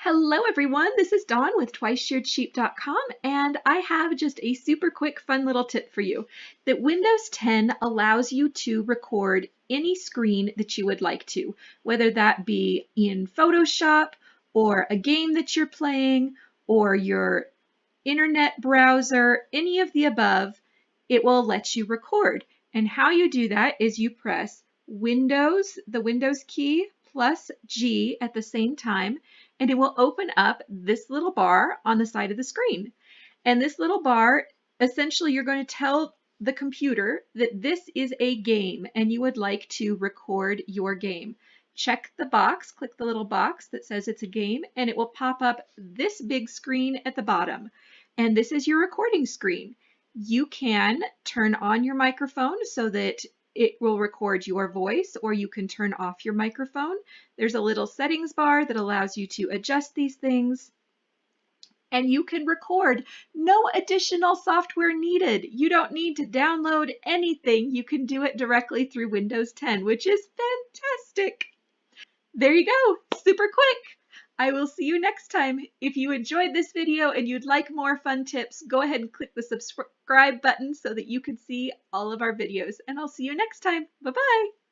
Hello everyone, this is Dawn with TwiceSharedSheep.com, and I have just a super quick fun little tip for you that Windows 10 allows you to record any screen that you would like to, whether that be in Photoshop or a game that you're playing or your internet browser, any of the above, it will let you record. And how you do that is you press Windows, the Windows key, plus G at the same time, and it will open up this little bar on the side of the screen. And this little bar, essentially you're going to tell the computer that this is a game and you would like to record your game. Check the box, click the little box that says it's a game, and it will pop up this big screen at the bottom. And this is your recording screen. You can turn on your microphone so that it will record your voice, or you can turn off your microphone. There's a little settings bar that allows you to adjust these things. And you can record. No additional software needed. You don't need to download anything. You can do it directly through Windows 10, which is fantastic. There you go, super quick. I will see you next time. If you enjoyed this video and you'd like more fun tips, go ahead and click the subscribe button so that you can see all of our videos. And I'll see you next time. Bye-bye.